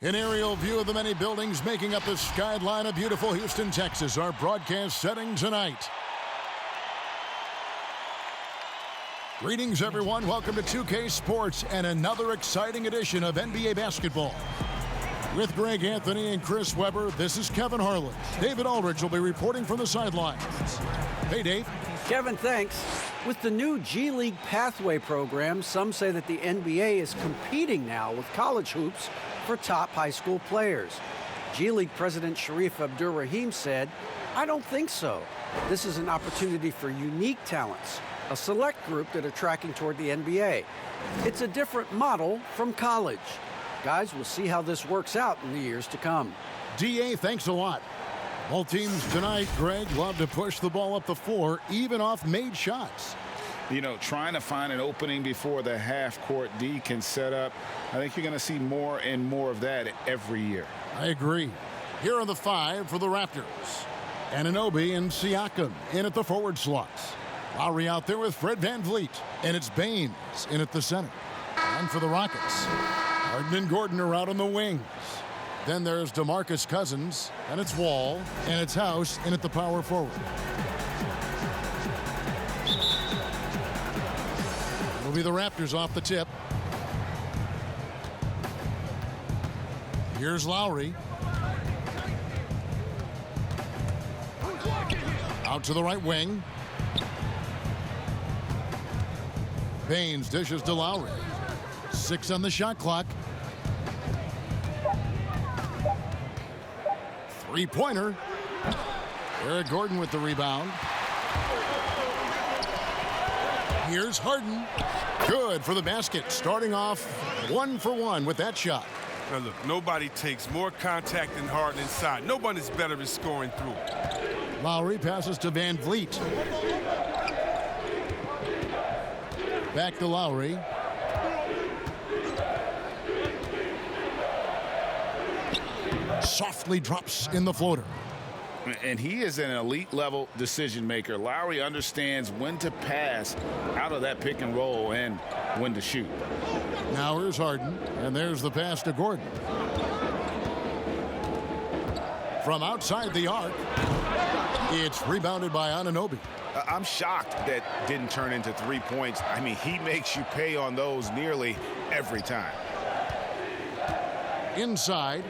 An aerial view of the many buildings making up the skyline of beautiful Houston, Texas. Our broadcast setting tonight. Greetings, everyone. Welcome to 2K Sports and another exciting edition of NBA basketball. With Greg Anthony and Chris Webber, this is Kevin Harlan. David Aldridge will be reporting from the sidelines. Hey, Dave. Kevin, thanks. With the new G League Pathway program, some say that the NBA is competing now with college hoops for top high school players. G League President Sharif Abdur-Rahim said, "I don't think so. This is an opportunity for unique talents, a select group that are tracking toward the NBA. It's a different model from college. Guys, we'll see how this works out in the years to come." DA, thanks a lot. Both teams tonight, Greg, love to push the ball up the floor, even off made shots. You know, trying to find an opening before the half-court D can set up. I think you're going to see more and more of that every year. I agree. Here are the five for the Raptors. Anunoby and Siakam in at the forward slots. Lowry out there with Fred VanVleet. And it's Baines in at the center. And for the Rockets, Harden and Gordon are out on the wings. Then there's DeMarcus Cousins, and it's Wall, and it's House in at the power forward. It'll be the Raptors off the tip. Here's Lowry. Out to the right wing. Baines dishes to Lowry. 6 on the shot clock. Three-pointer. Eric Gordon with the rebound. Here's Harden. Good for the basket. Starting off 1 for 1 with that shot. Now look, nobody takes more contact than Harden inside. Nobody's better at scoring through. Lowry passes to VanVleet. Back to Lowry. Softly drops in the floater. And he is an elite-level decision maker. Lowry understands when to pass out of that pick and roll and when to shoot. Now here's Harden, and there's the pass to Gordon. From outside the arc, it's rebounded by Anunoby. I'm shocked that didn't turn into 3 points. I mean, he makes you pay on those nearly every time. Inside.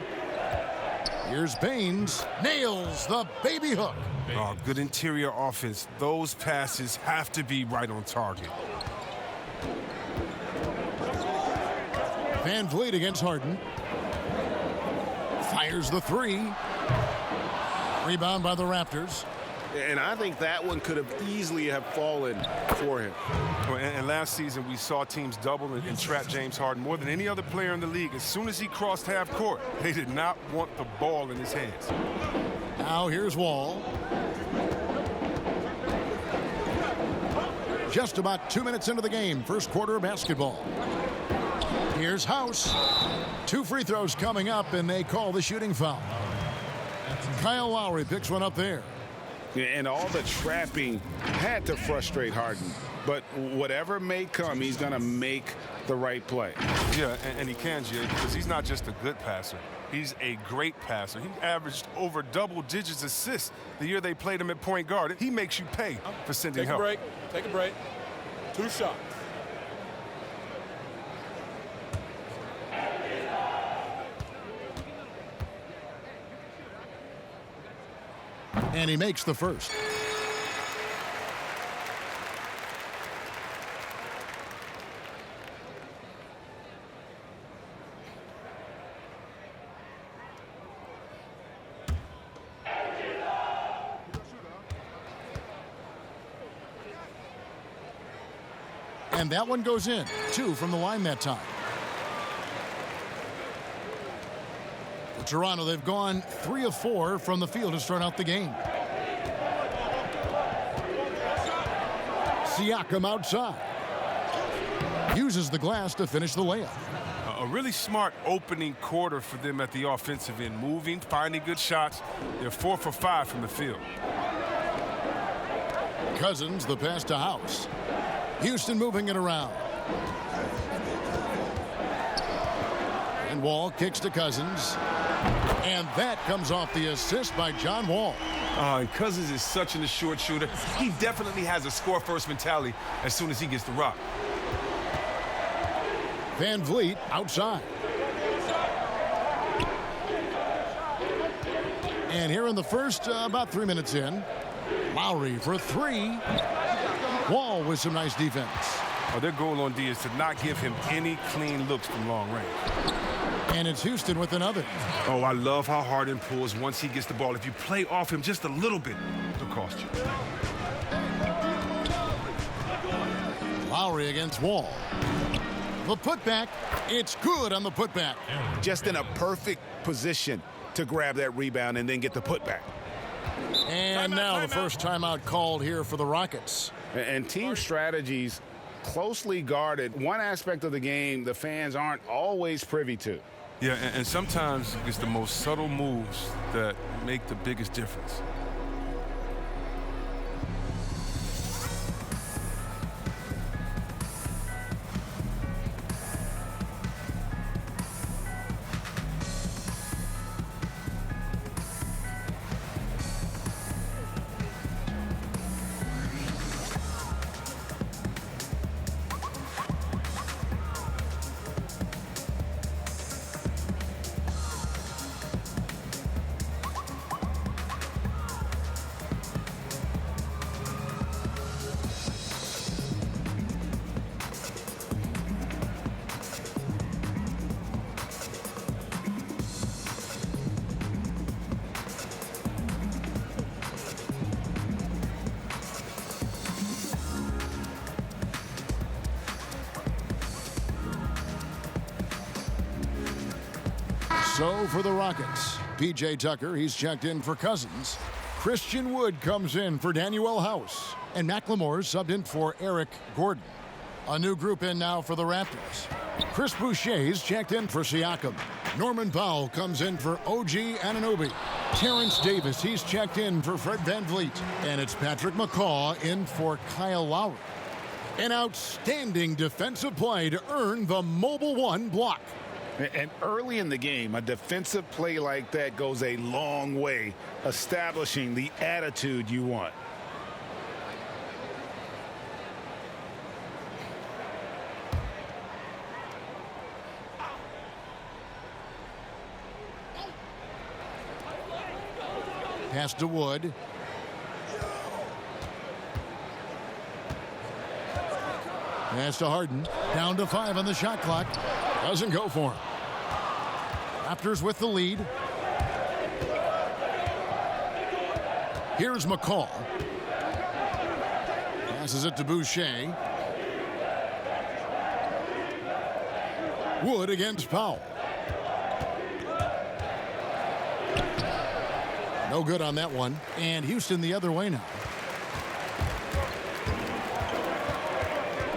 Here's Baines. Nails the baby hook. Oh, good interior offense. Those passes have to be right on target. VanVleet against Harden. Fires the three. Rebound by the Raptors. And I think that one could have easily have fallen for him. And last season, we saw teams double and trap James Harden more than any other player in the league. As soon as he crossed half court, they did not want the ball in his hands. Now here's Wall. Just about 2 minutes into the game, first quarter of basketball. Here's House. 2 free throws coming up, and they call the shooting foul. Kyle Lowry picks one up there. And all the trapping had to frustrate Harden. But whatever may come, he's going to make the right play. Yeah, and he can, Jay, because he's not just a good passer. He's a great passer. He averaged over double-digit assists the year they played him at point guard. He makes you pay for sending help. Take a break. 2 shots. And he makes the first. And that one goes in. 2 from the line that time. For Toronto, they've gone 3 of 4 from the field to start out the game. Siakam outside. Uses the glass to finish the layup. A really smart opening quarter for them at the offensive end. Moving, finding good shots. They're 4 for 5 from the field. Cousins, the pass to House. Houston moving it around. And And Wall kicks to Cousins. And that comes off the assist by John Wall. And Cousins is such an assured shooter. He definitely has a score-first mentality as soon as he gets the rock. Van Vliet outside. And here in the first, about 3 minutes in, Lowry for three. Wall with some nice defense. Oh, their goal on D is to not give him any clean looks from long range. And it's Houston with another. Oh, I love how Harden pulls once he gets the ball. If you play off him just a little bit, it'll cost you. Lowry against Wall. The putback, it's good on the putback. Just in a perfect position to grab that rebound and then get the putback. And now the first timeout called here for the Rockets. And team strategies closely guarded. One aspect of the game the fans aren't always privy to. Yeah, and sometimes it's the most subtle moves that make the biggest difference. So for the Rockets, P.J. Tucker, he's checked in for Cousins. Christian Wood comes in for Danuel House. And McLemore's subbed in for Eric Gordon. A new group in now for the Raptors. Chris Boucher's checked in for Siakam. Norman Powell comes in for OG Anunoby. Terrence Davis, he's checked in for Fred VanVleet. And it's Patrick McCaw in for Kyle Lowry. An outstanding defensive play to earn the Mobile One block. And early in the game, a defensive play like that goes a long way, establishing the attitude you want. Pass to Wood. Pass to Harden. Down to 5 on the shot clock. Doesn't go for him. Raptors with the lead. Here's McCall. Passes it to Boucher. Wood against Powell. No good on that one. And Houston the other way now.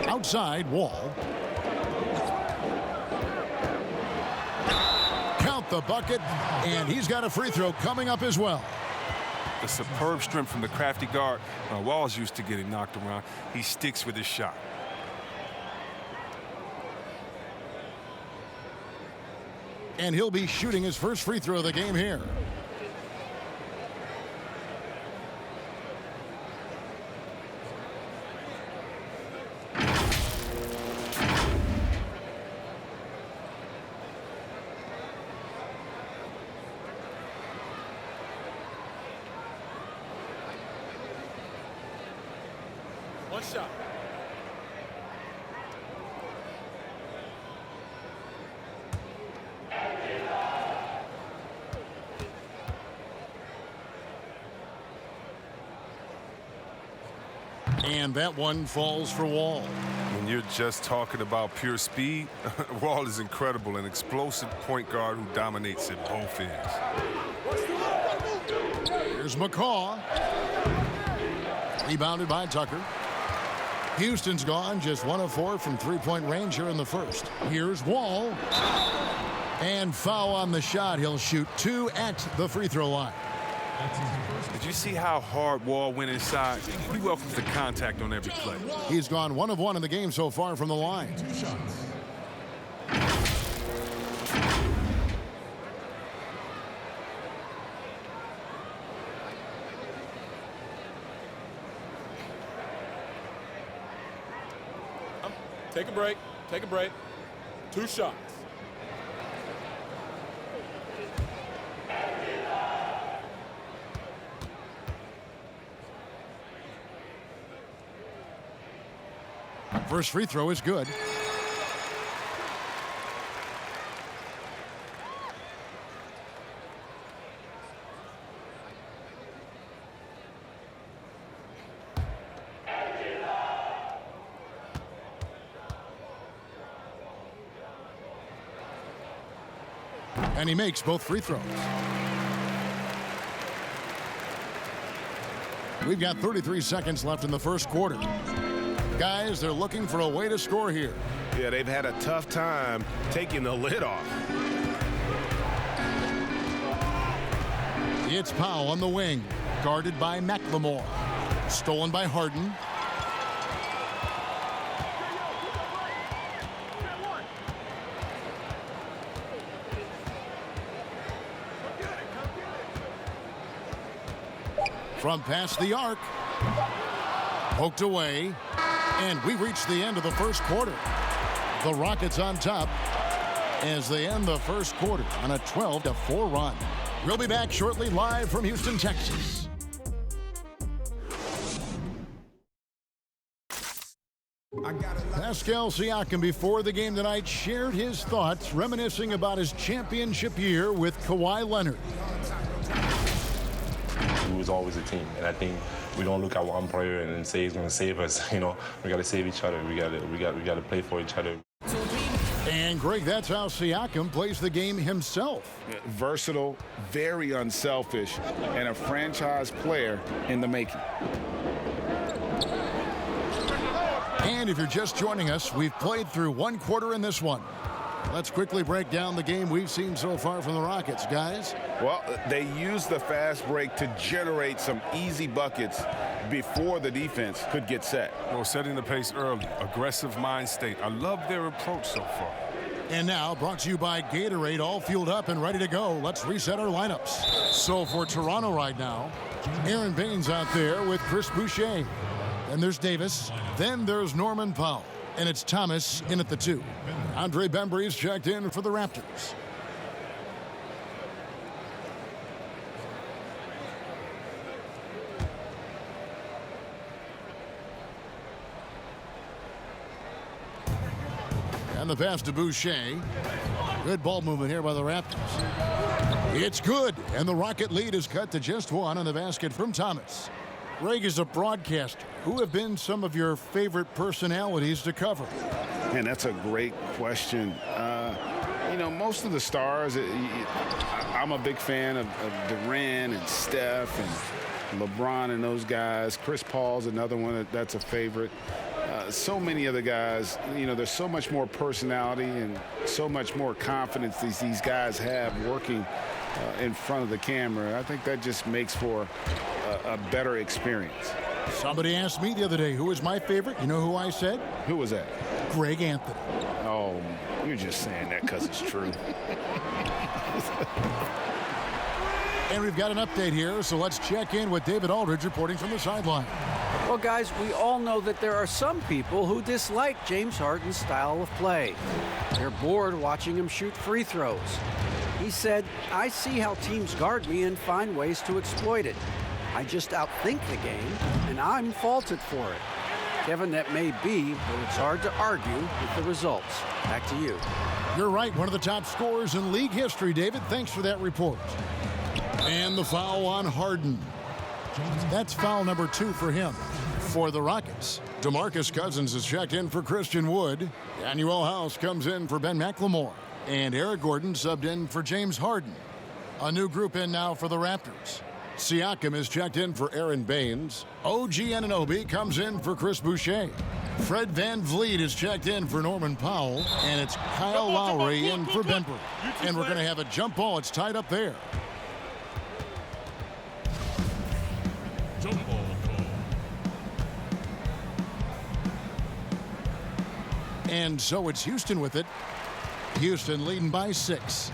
Outside, Wall. Count the bucket, and he's got a free throw coming up as well. The superb strength from the crafty guard. Wall's used to getting knocked around. He sticks with his shot. And he'll be shooting his first free throw of the game here. One shot. And that one falls for Wall. When you're just talking about pure speed, Wall is incredible, an explosive point guard who dominates at both ends. Here's McCaw. Rebounded by Tucker. Houston's gone just 1 of 4 from three-point range here in the first. Here's Wall. And foul on the shot. He'll shoot 2 at the free throw line. Did you see how hard Wall went inside? He welcomes the contact on every play. He's gone 1 of 1 in the game so far from the line. Take a break. Take a break. 2 shots. First free throw is good. And he makes both free throws. We've got 33 seconds left in the first quarter. Guys, they're looking for a way to score here. Yeah, they've had a tough time taking the lid off. It's Powell on the wing, guarded by McLemore. Stolen by Harden. From past the arc. Poked away. And we reach the end of the first quarter. The Rockets on top as they end the first quarter on a 12-4 run. We'll be back shortly live from Houston, Texas. Pascal Siakam before the game tonight shared his thoughts reminiscing about his championship year with Kawhi Leonard. We was always a team, and I think we don't look at one player and then say he's going to save us. You know, we got to save each other. We got to play for each other. And Greg, that's how Siakam plays the game himself. Versatile, very unselfish, and a franchise player in the making. And if you're just joining us, we've played through one quarter in this one. Let's quickly break down the game we've seen so far from the Rockets, guys. Well, they used the fast break to generate some easy buckets before the defense could get set. Well, setting the pace early, aggressive mind state. I love their approach so far. And now, brought to you by Gatorade, all fueled up and ready to go. Let's reset our lineups. So for Toronto right now, Aaron Baines out there with Chris Boucher. Then there's Davis. Then there's Norman Powell. And it's Thomas in at the 2. Andre Bembry's checked in for the Raptors. And the pass to Boucher. Good ball movement here by the Raptors. It's good, and the Rocket lead is cut to just 1 on the basket from Thomas. Greg, is a broadcaster, who have been some of your favorite personalities to cover? Man, that's a great question. You know, most of the stars, I'm a big fan of Durant and Steph and LeBron and those guys. Chris Paul's another one that's a favorite. So many other guys, you know, there's so much more personality and so much more confidence these guys have working in front of the camera. I think that just makes for a better experience. Somebody asked me the other day who was my favorite. You know who I said? Who was that? Greg Anthony. Oh, you're just saying that because it's true. And we've got an update here, so let's check in with David Aldridge reporting from the sideline. Well, guys, we all know that there are some people who dislike James Harden's style of play. They're bored watching him shoot free throws. He said, "I see how teams guard me and find ways to exploit it. I just outthink the game, and I'm faulted for it." Kevin, that may be, but it's hard to argue with the results. Back to you. You're right, one of the top scorers in league history, David. Thanks for that report. And the foul on Harden. That's foul number 2 for him. For the Rockets, DeMarcus Cousins is checked in for Christian Wood. Daniel House comes in for Ben McLemore. And Eric Gordon subbed in for James Harden. A new group in now for the Raptors. Siakam is checked in for Aaron Baines. OG Anunoby comes in for Chris Boucher. Fred VanVleet is checked in for Norman Powell. And it's Kyle Lowry in for Bembry. And we're going to have a jump ball. It's tied up there. Jump ball. And so it's Houston with it. Houston leading by 6.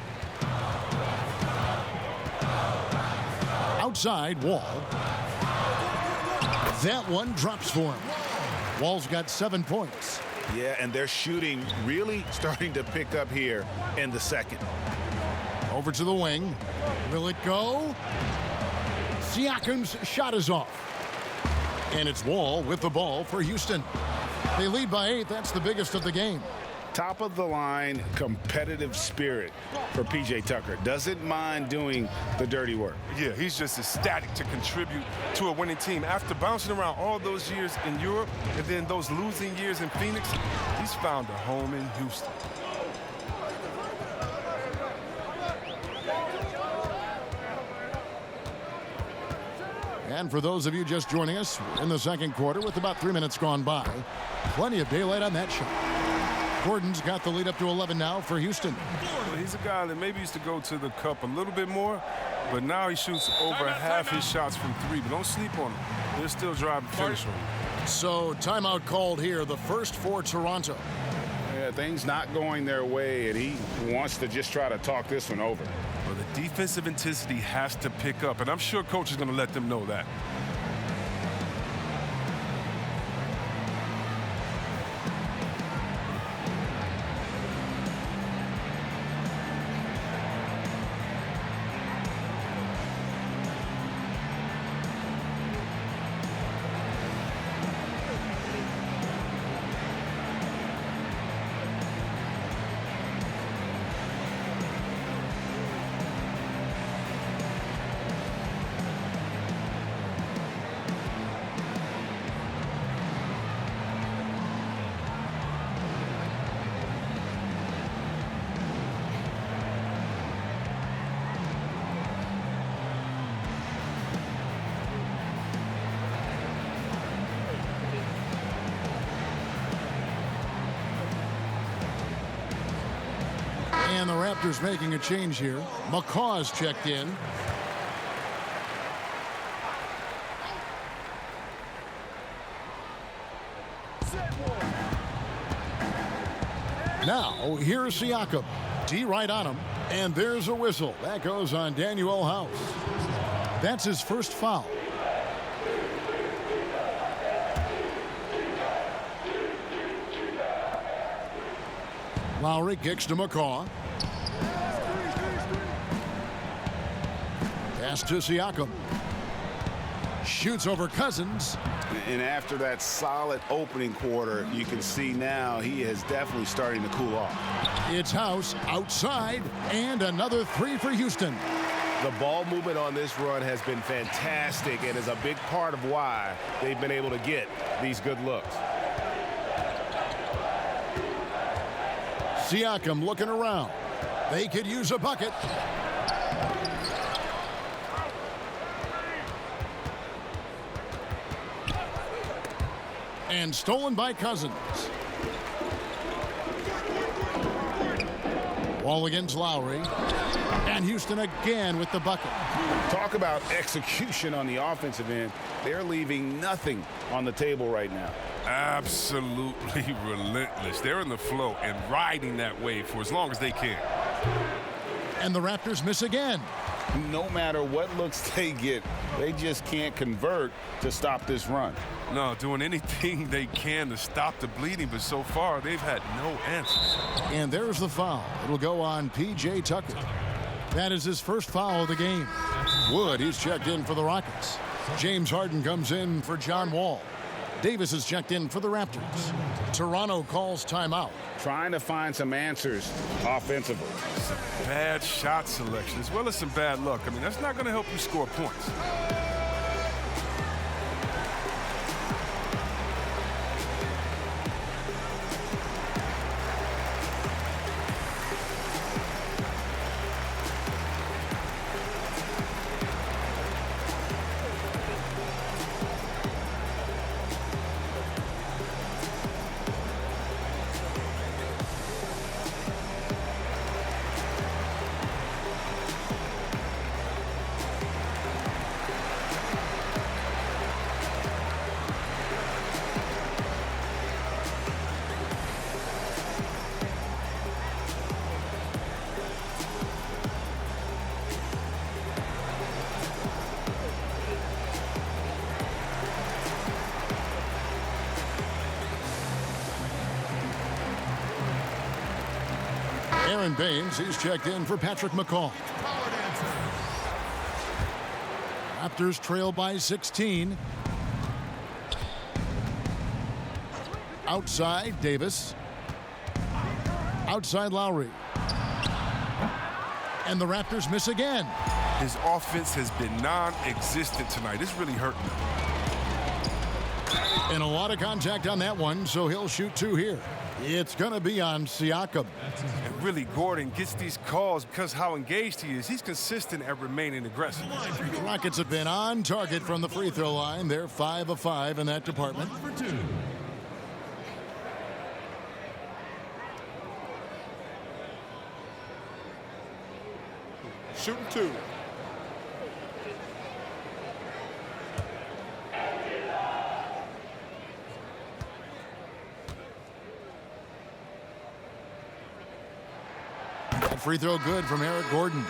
Outside, Wall. That one drops for him. Wall's got 7 points. Yeah, and their shooting really starting to pick up here in the second. Over to the wing. Will it go? Siakam's shot is off. And it's Wall with the ball for Houston. They lead by 8. That's the biggest of the game. Top of the line competitive spirit for P.J. Tucker. Doesn't mind doing the dirty work. Yeah, he's just ecstatic to contribute to a winning team. After bouncing around all those years in Europe and then those losing years in Phoenix, he's found a home in Houston. And for those of you just joining us in the second quarter with about 3 minutes gone by, plenty of daylight on that shot. Gordon's got the lead up to 11 now for Houston. Well, he's a guy that maybe used to go to the cup a little bit more, but now he shoots over half his shots from 3. But don't sleep on him. They're still driving finish on him. So timeout called here, the first for Toronto. Yeah, things not going their way, and he wants to just try to talk this one over. Well, the defensive intensity has to pick up, and I'm sure coach is going to let them know that. And the Raptors making a change here. McCaw's checked in. Now, here's Siakam. D right on him. And there's a whistle. That goes on Daniel House. That's his first foul. Lowry kicks to McCaw. Pass to Siakam. Shoots over Cousins. And after that solid opening quarter, you can see now he is definitely starting to cool off. It's House outside, and another 3 for Houston. The ball movement on this run has been fantastic and is a big part of why they've been able to get these good looks. Siakam looking around. They could use a bucket. And stolen by Cousins. Ball against Lowry. And Houston again with the bucket. Talk about execution on the offensive end. They're leaving nothing on the table right now. Absolutely relentless. They're in the flow and riding that wave for as long as they can. And the Raptors miss again. No matter what looks they get, they just can't convert to stop this run. No, doing anything they can to stop the bleeding, but so far they've had no answers. And there's the foul. It'll go on P.J. Tucker. That is his first foul of the game. Wood, he's checked in for the Rockets. James Harden comes in for John Wall. Davis is checked in for the Raptors. Toronto calls timeout. Trying to find some answers offensively. Some bad shot selection as well as some bad luck. I mean, that's not going to help you score points. Baines, he's checked in for Patrick McCall. Raptors trail by 16. Outside, Davis. Outside, Lowry. And the Raptors miss again. His offense has been non-existent tonight. It's really hurting him. And a lot of contact on that one, so he'll shoot 2 here. It's going to be on Siakam. And really, Gordon gets these calls because how engaged he is. He's consistent at remaining aggressive. The Rockets have been on target from the free throw line. They're 5 of 5 in that department. Shooting 2. That free throw good from Eric Gordon.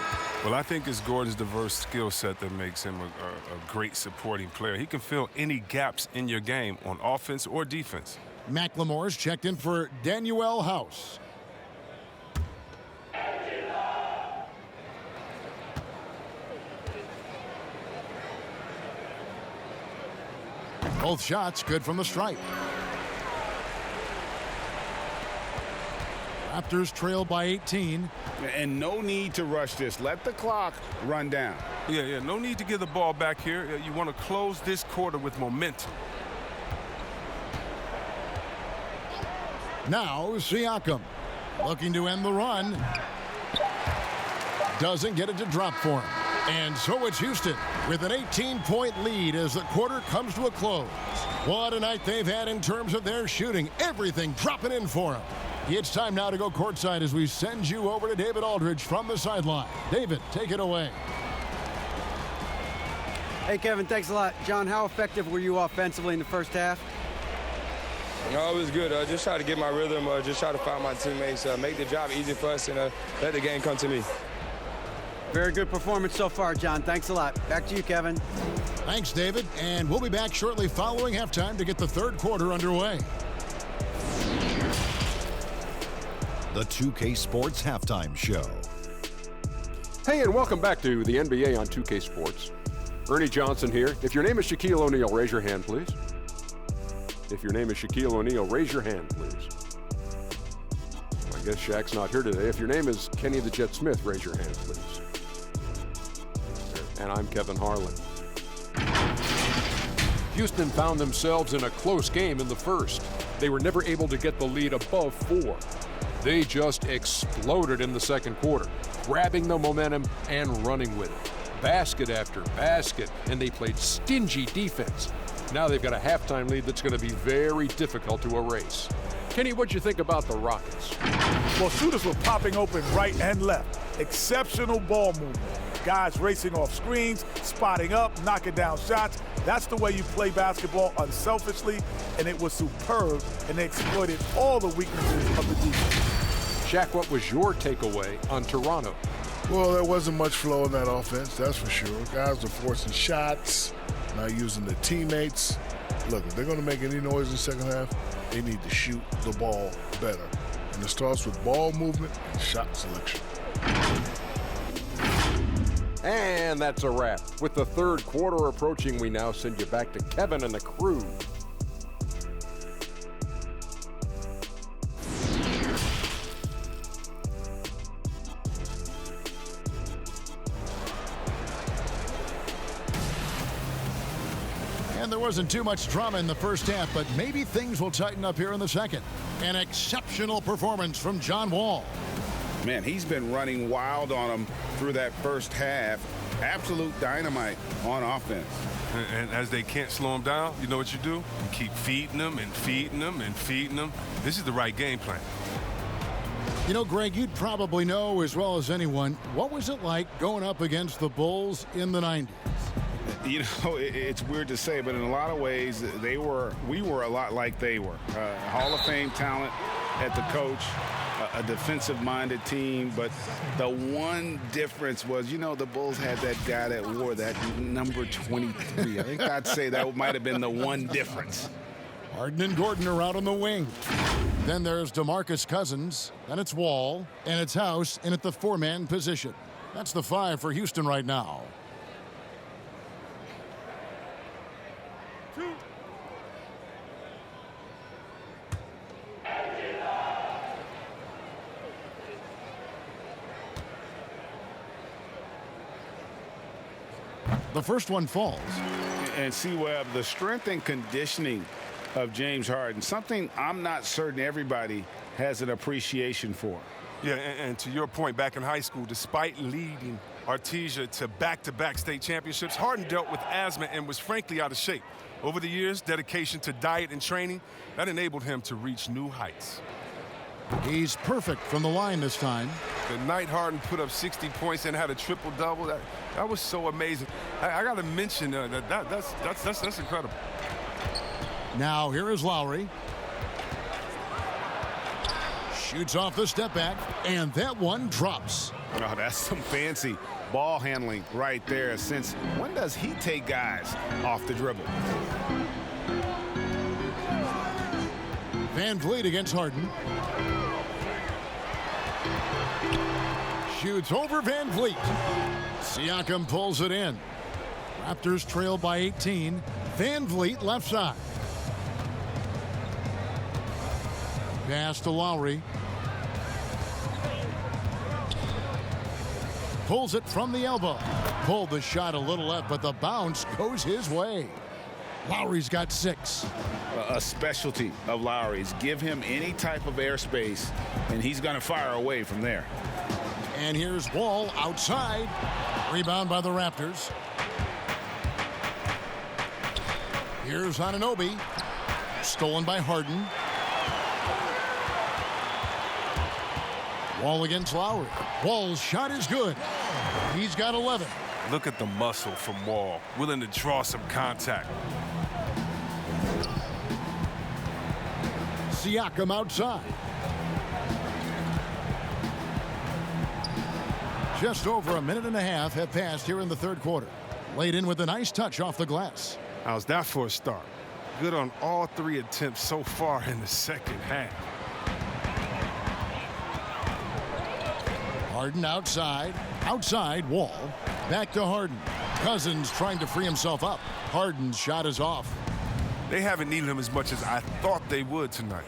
Well, I think it's Gordon's diverse skill set that makes him a great supporting player. He can fill any gaps in your game on offense or defense. McLemore's checked in for Danuel House. Both shots good from the stripe. Raptors trail by 18. And no need to rush this. Let the clock run down. Yeah, no need to give the ball back here. You want to close this quarter with momentum. Now Siakam looking to end the run. Doesn't get it to drop for him. And so it's Houston with an 18-point lead as the quarter comes to a close. What a night they've had in terms of their shooting. Everything dropping in for them. It's time now to go courtside as we send you over to David Aldridge from the sideline. David, take it away. Hey, Kevin, thanks a lot. John, how effective were you offensively in the first half? No, it was good. Just try to get my rhythm, just try to find my teammates, make the job easy for us, and let the game come to me. Very good performance so far, John. Thanks a lot. Back to you, Kevin. Thanks, David. And we'll be back shortly following halftime to get the third quarter underway. The 2K Sports Halftime Show. Hey, and welcome back to the NBA on 2K Sports. Ernie Johnson here. If your name is Shaquille O'Neal, raise your hand, please. If your name is Shaquille O'Neal, raise your hand, please. I guess Shaq's not here today. If your name is Kenny the Jet Smith, raise your hand, please. And I'm Kevin Harlan. Houston found themselves in a close game in the first. They were never able to get the lead above 4. They just exploded in the second quarter, grabbing the momentum and running with it. Basket after basket, and they played stingy defense. Now they've got a halftime lead that's going to be very difficult to erase. Kenny, what'd you think about the Rockets? Well, shooters were popping open right and left. Exceptional ball movement. Guys racing off screens, spotting up, knocking down shots. That's the way you play basketball unselfishly, and it was superb, and they exploited all the weaknesses of the defense. Shaq, what was your takeaway on Toronto? Well, there wasn't much flow in that offense, that's for sure. Guys were forcing shots, not using their teammates. Look, if they're going to make any noise in the second half, they need to shoot the ball better. And it starts with ball movement and shot selection. And that's a wrap. With the third quarter approaching, we now send you back to Kevin and the crew. And there wasn't too much drama in the first half, but maybe things will tighten up here in the second. An exceptional performance from John Wall. Man, he's been running wild on them through that first half. Absolute dynamite on offense. And as they can't slow him down, you know what you do? You keep feeding them and feeding them and feeding them. This is the right game plan. You know, Greg, you'd probably know as well as anyone, what was it like going up against the Bulls in the 90s? You know, it's weird to say, but in a lot of ways, we were a lot like they were. Hall of Fame talent at the coach, a defensive-minded team, but the one difference was, you know, the Bulls had that guy that wore that number 23. I think I'd say that might have been the one difference. Harden and Gordon are out on the wing. Then there's DeMarcus Cousins. Then it's Wall. And it's House in at the 4-man position. That's the 5 for Houston right now. The first one falls. And see, Webb, the strength and conditioning of James Harden, something I'm not certain everybody has an appreciation for. Yeah, and to your point, back in high school, despite leading Artesia to back-to-back state championships, Harden dealt with asthma and was frankly out of shape. Over the years, dedication to diet and training, that enabled him to reach new heights. He's perfect from the line this time. The night Harden put up 60 points and had a triple-double, that was so amazing. I got to mention that's incredible. Now here is Lowry. Shoots off the step back, and that one drops. Oh, that's some fancy ball handling right there. Since when does he take guys off the dribble? Van Vliet against Harden. Shoots over Van Vliet. Siakam pulls it in. Raptors trail by 18. Van Vliet left side. Pass to Lowry. Pulls it from the elbow. Pulled the shot a little left, but the bounce goes his way. Lowry's got 6. A specialty of Lowry's. Give him any type of airspace, and he's going to fire away from there. And here's Wall outside. Rebound by the Raptors. Here's Anunoby. Stolen by Harden. Wall against Lowry. Wall's shot is good. He's got 11. Look at the muscle from Wall, willing to draw some contact. Siakam outside. Just over a minute and a half have passed here in the third quarter. Laid in with a nice touch off the glass. How's that for a start? Good on all 3 attempts so far in the second half. Harden outside. Outside, Wall. Back to Harden. Cousins trying to free himself up. Harden's shot is off. They haven't needed him as much as I thought they would tonight.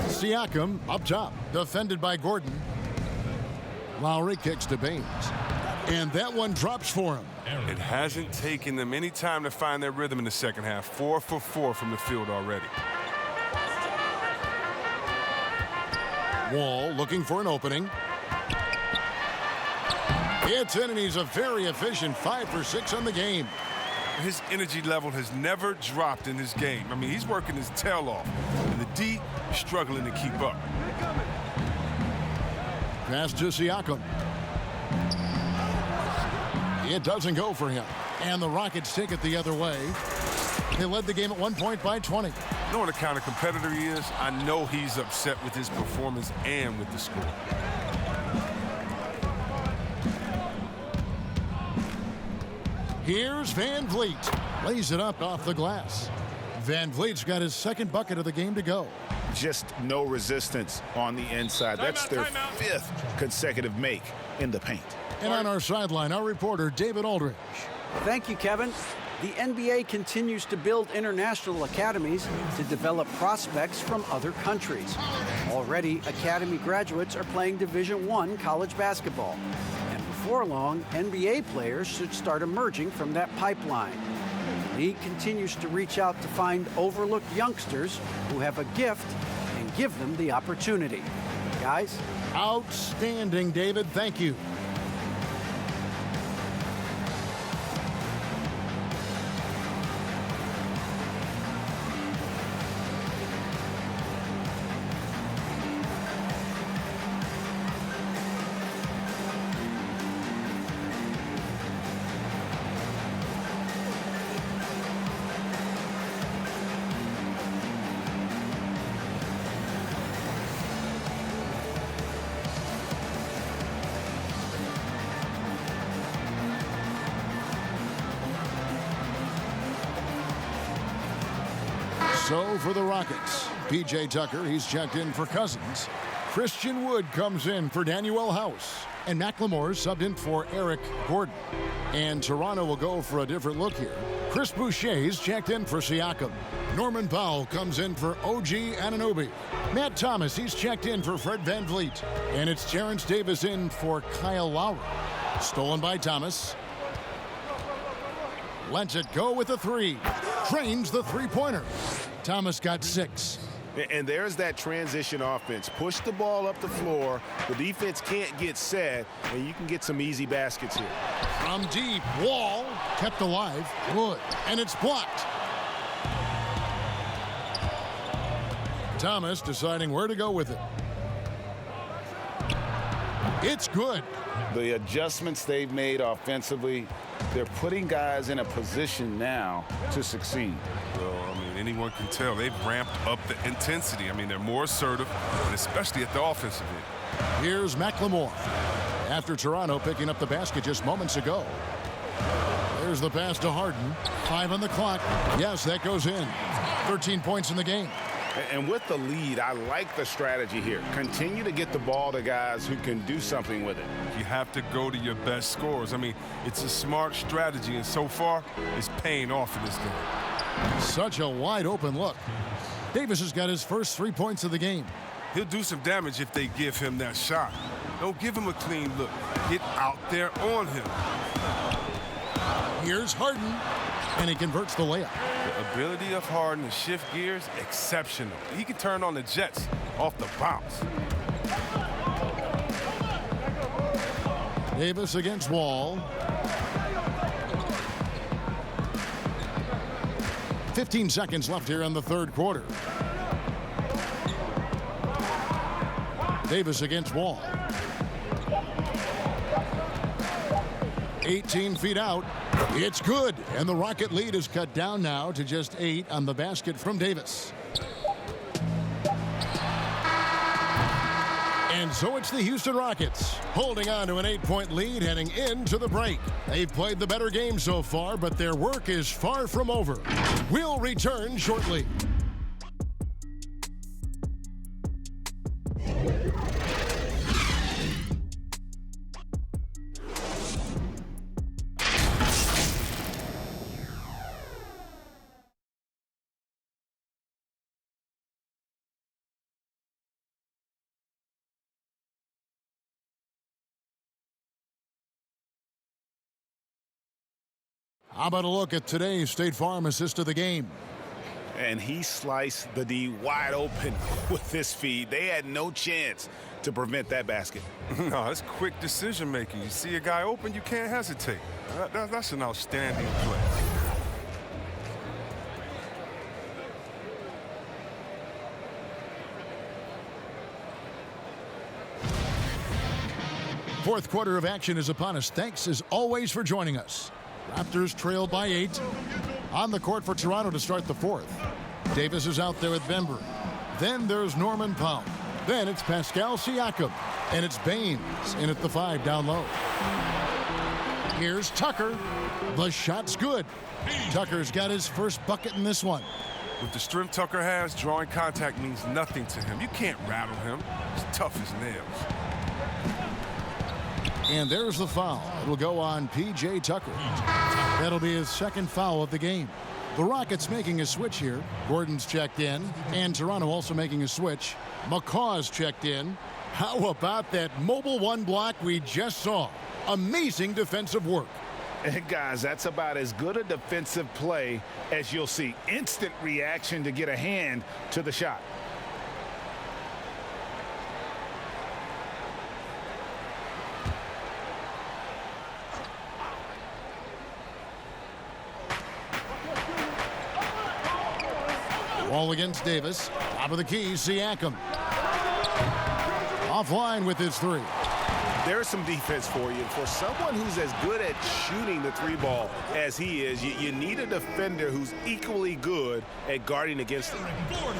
Siakam up top. Defended by Gordon. Lowry kicks to Baines. And that one drops for him. It hasn't taken them any time to find their rhythm in the second half. 4 for 4 from the field already. Wall looking for an opening. It's in, and he's a very efficient 5 for 6 on the game. His energy level has never dropped in this game. I mean, he's working his tail off. And the D struggling to keep up. Pass to Siakam. It doesn't go for him. And the Rockets take it the other way. They led the game at 1 point by 20. Knowing the kind of competitor he is, I know he's upset with his performance and with the score. Here's Van Vliet. Lays it up off the glass. Van Vliet's got his second bucket of the game to go. Just no resistance on the inside. That's their 5th consecutive make in the paint. And on our sideline, our reporter, David Aldridge. Thank you, Kevin. The NBA continues to build international academies to develop prospects from other countries. Already, academy graduates are playing Division I college basketball. And before long, NBA players should start emerging from that pipeline. The league continues to reach out to find overlooked youngsters who have a gift and give them the opportunity. Guys? Outstanding, David. Thank you. So for the Rockets, P.J. Tucker, he's checked in for Cousins. Christian Wood comes in for Danuel House. And McLemore subbed in for Eric Gordon. And Toronto will go for a different look here. Chris Boucher's checked in for Siakam. Norman Powell comes in for OG Anunoby. Matt Thomas, he's checked in for Fred VanVleet. And it's Terrence Davis in for Kyle Lowry. Stolen by Thomas. Lets it go with a three. Drains the three-pointer. Thomas got 6. And there's that transition offense. Push the ball up the floor. The defense can't get set, and you can get some easy baskets here. From deep, Wall kept alive. Wood, and it's blocked. Thomas deciding where to go with it. It's good. The adjustments they've made offensively, they're putting guys in a position now to succeed. Well, I mean, anyone can tell they've ramped up the intensity. I mean, they're more assertive, and especially at the offensive end. Here's McLemore. After Toronto picking up the basket just moments ago. There's the pass to Harden. 5 on the clock. Yes, that goes in. 13 points in the game. And with the lead, I like the strategy here. Continue to get the ball to guys who can do something with it. You have to go to your best scorers. I mean, it's a smart strategy, and so far, it's paying off in this game. Such a wide open look. Davis has got his first 3 points of the game. He'll do some damage if they give him that shot. Don't give him a clean look. Get out there on him. Here's Harden, and he converts the layup. The ability of Harden to shift gears, exceptional. He can turn on the Jets off the bounce. Davis against Wall. 15 seconds left here in the third quarter. Davis against Wall. 18 feet out. It's good. And the Rocket lead is cut down now to just 8 on the basket from Davis. And so it's the Houston Rockets holding on to an 8-point lead heading into the break. They've played the better game so far, but their work is far from over. We'll return shortly. How about a look at today's State Farm assist of the game? And he sliced the D wide open with this feed. They had no chance to prevent that basket. No, it's quick decision making. You see a guy open, you can't hesitate. That's an outstanding play. Fourth quarter of action is upon us. Thanks as always for joining us. Raptors trail by 8. On the court for Toronto to start the fourth. Davis is out there with Bembry. Then there's Norman Powell. Then it's Pascal Siakam. And it's Baines in at the 5 down low. Here's Tucker. The shot's good. Tucker's got his first bucket in this one. With the strength Tucker has, drawing contact means nothing to him. You can't rattle him. He's tough as nails. And there's the foul. It'll go on P.J. Tucker. That'll be his second foul of the game. The Rockets making a switch here. Gordon's checked in. And Toronto also making a switch. McCaw's checked in. How about that mobile one block we just saw? Amazing defensive work. And guys, that's about as good a defensive play as you'll see. Instant reaction to get a hand to the shot. Wall against Davis. Top of the key, Siakam. Offline with his 3. There's some defense for you. For someone who's as good at shooting the 3 ball as he is, you need a defender who's equally good at guarding against him.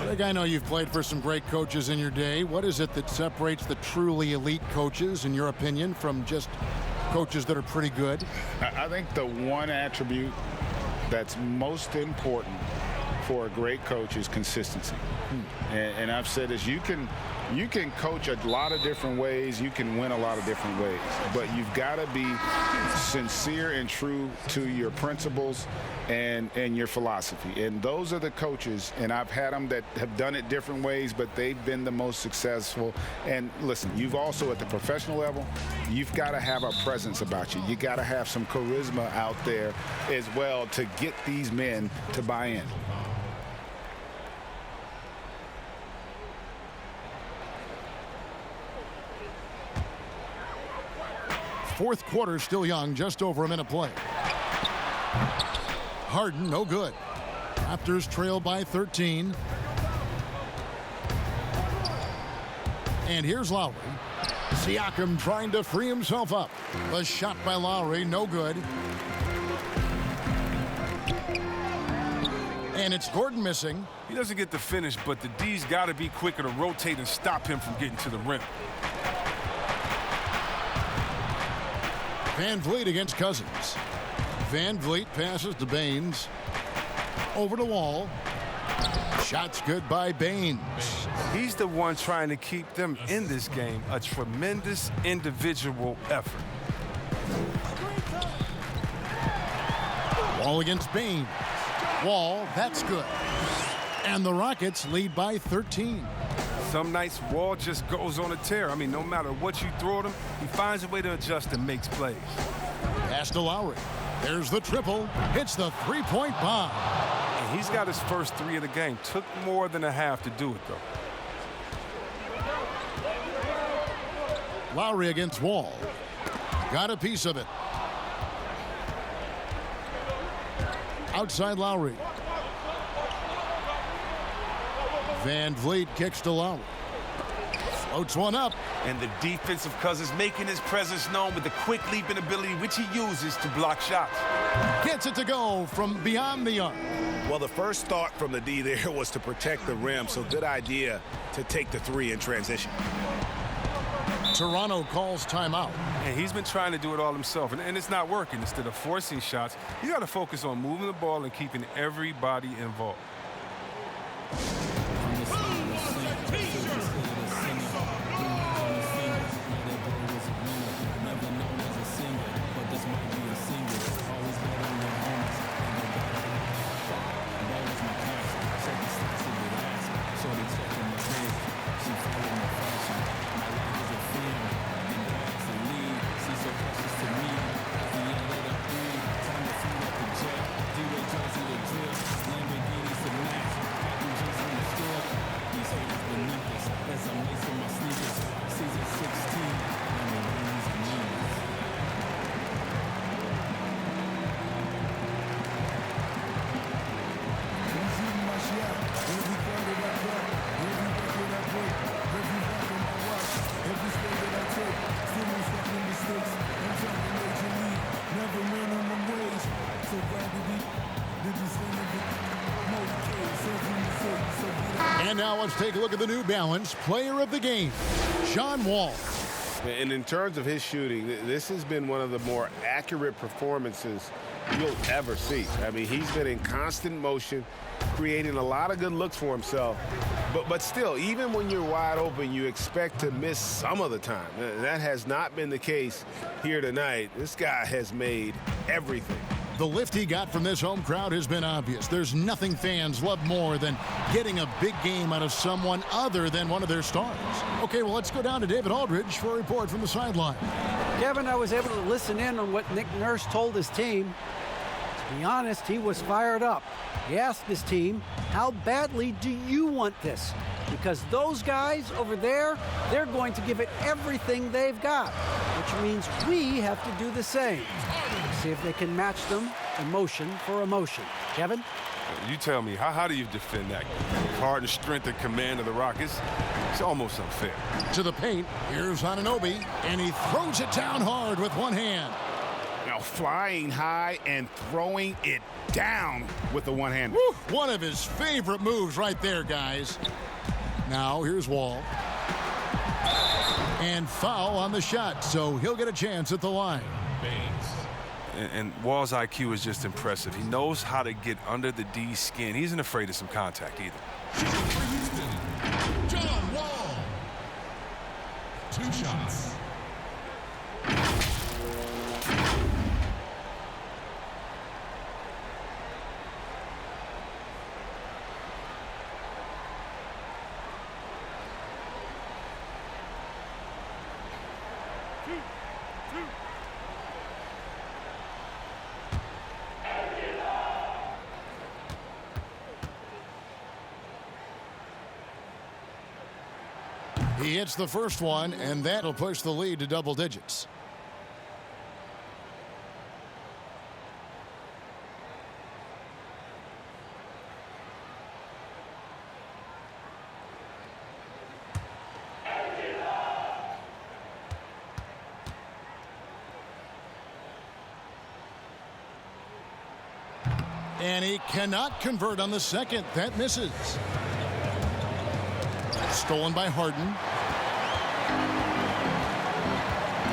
Rick, I know you've played for some great coaches in your day. What is it that separates the truly elite coaches, in your opinion, from just coaches that are pretty good? I think the one attribute that's most important for a great coach is consistency. And I've said this, you can coach a lot of different ways, you can win a lot of different ways, but you've got to be sincere and true to your principles and your philosophy. And those are the coaches, and I've had them that have done it different ways, but they've been the most successful. And listen, you've also, at the professional level, you've got to have a presence about you. You got to have some charisma out there as well to get these men to buy in. Fourth quarter still young, just over a minute play. Harden, no good. Raptors trail by 13. And here's Lowry. Siakam trying to free himself up. The shot by Lowry, no good. And it's Gordon missing. He doesn't get the finish, but the D's got to be quicker to rotate and stop him from getting to the rim. Van Vliet against Cousins. Van Vliet passes to Baines. Over to Wall. Shots good by Baines. He's the one trying to keep them in this game. A tremendous individual effort. Wall against Baines. Wall, that's good. And the Rockets lead by 13. Some nights Wall just goes on a tear. I mean, no matter what you throw at him, he finds a way to adjust and makes plays. Pass to Lowry. There's the triple. Hits the three-point bomb. And he's got his first three of the game. Took more than a half to do it, though. Lowry against Wall. Got a piece of it. Outside Lowry. Van Vliet kicks to Lowry. Floats one up. And the defensive Cousins making his presence known with the quick leaping ability which he uses to block shots. Gets it to go from beyond the arc. Well, the first thought from the D there was to protect the rim, so good idea to take the three in transition. Toronto calls timeout. And he's been trying to do it all himself, and it's not working. Instead of forcing shots, you got to focus on moving the ball and keeping everybody involved. And now let's take a look at the New Balance player of the game, John Wall. And in terms of his shooting, this has been one of the more accurate performances you'll ever see. I mean, he's been in constant motion, creating a lot of good looks for himself. But still, even when you're wide open, you expect to miss some of the time. That has not been the case here tonight. This guy has made everything. The lift he got from this home crowd has been obvious. There's nothing fans love more than getting a big game out of someone other than one of their stars. Okay, well, let's go down to David Aldridge for a report from the sideline. Kevin, I was able to listen in on what Nick Nurse told his team. To be honest, he was fired up. He asked his team, how badly do you want this? Because those guys over there, they're going to give it everything they've got, which means we have to do the same. See if they can match them emotion for emotion. Kevin? You tell me, how do you defend that? Heart and strength and command of the Rockets? It's almost unfair. To the paint, here's Anunoby, and he throws it down hard with one hand. Now flying high and throwing it down with the one hand. Woo, one of his favorite moves right there, guys. Now here's Wall. And foul on the shot, so he'll get a chance at the line. And Wall's IQ is just impressive. He knows how to get under the D's skin. He isn't afraid of some contact either. John Wall. 2 shots. He hits the first one, and that'll push the lead to double digits. And he cannot convert on the second. That misses. Stolen by Harden.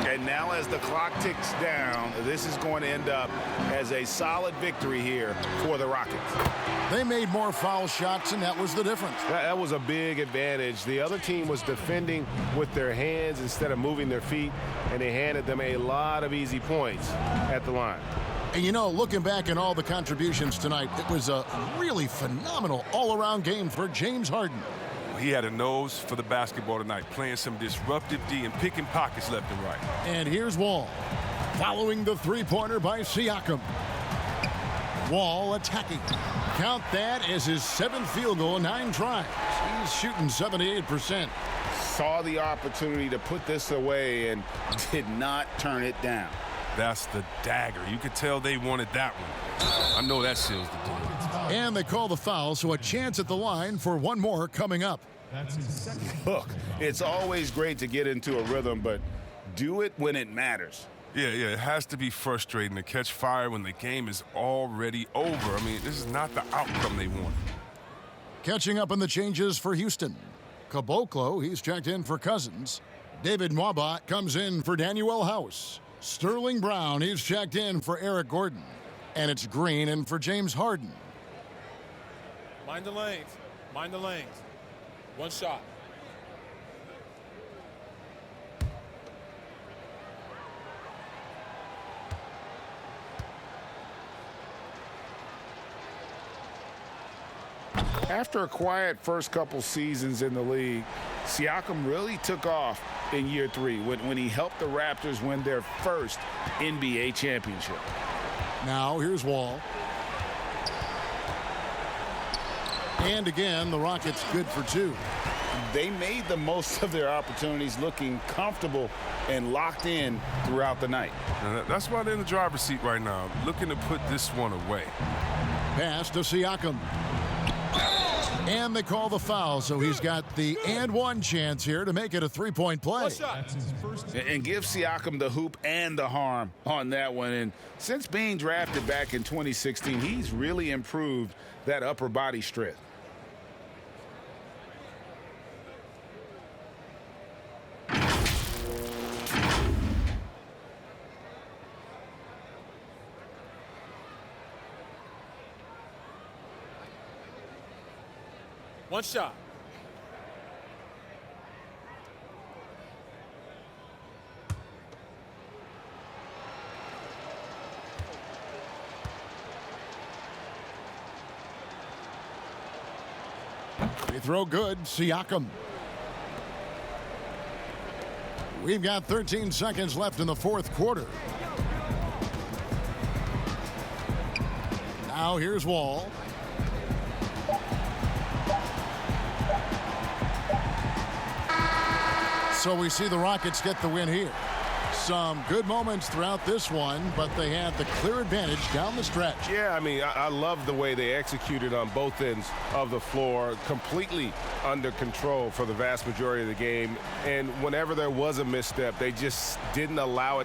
And now as the clock ticks down, this is going to end up as a solid victory here for the Rockets. They made more foul shots, and that was the difference. That was a big advantage. The other team was defending with their hands instead of moving their feet, and they handed them a lot of easy points at the line. And you know, looking back at all the contributions tonight, it was a really phenomenal all-around game for James Harden. He had a nose for the basketball tonight, playing some disruptive D and picking pockets left and right. And here's Wall, following the three-pointer by Siakam. Wall attacking. Count that as his 7th field goal in 9 tries. He's shooting 78%. Saw the opportunity to put this away and did not turn it down. That's the dagger. You could tell they wanted that one. I know that seals the deal. And they call the foul, so a chance at the line for one more coming up. Look, it's always great to get into a rhythm, but do it when it matters. Yeah, it has to be frustrating to catch fire when the game is already over. I mean, this is not the outcome they wanted. Catching up on the changes for Houston. Caboclo, he's checked in for Cousins. David Nwaba comes in for Danuel House. Sterling Brown, he's checked in for Eric Gordon. And it's Green in for James Harden. Mind the lanes. Mind the lanes. 1 shot. After a quiet first couple seasons in the league, Siakam really took off in year 3 when he helped the Raptors win their first NBA championship. Now here's Wall. And again, the Rockets good for 2. They made the most of their opportunities, looking comfortable and locked in throughout the night. That's why they're in the driver's seat right now, looking to put this one away. Pass to Siakam. And they call the foul, so he's got the and one chance here to make it a 3-point play. And give Siakam the hoop and the harm on that one. And since being drafted back in 2016, he's really improved that upper body strength. One shot. They throw good. Siakam. We've got 13 seconds left in the 4th quarter. Now here's Wall. So we see the Rockets get the win here. Some good moments throughout this one, but they had the clear advantage down the stretch. Yeah, I mean, I love the way they executed on both ends of the floor, completely under control for the vast majority of the game. And whenever there was a misstep, they just didn't allow it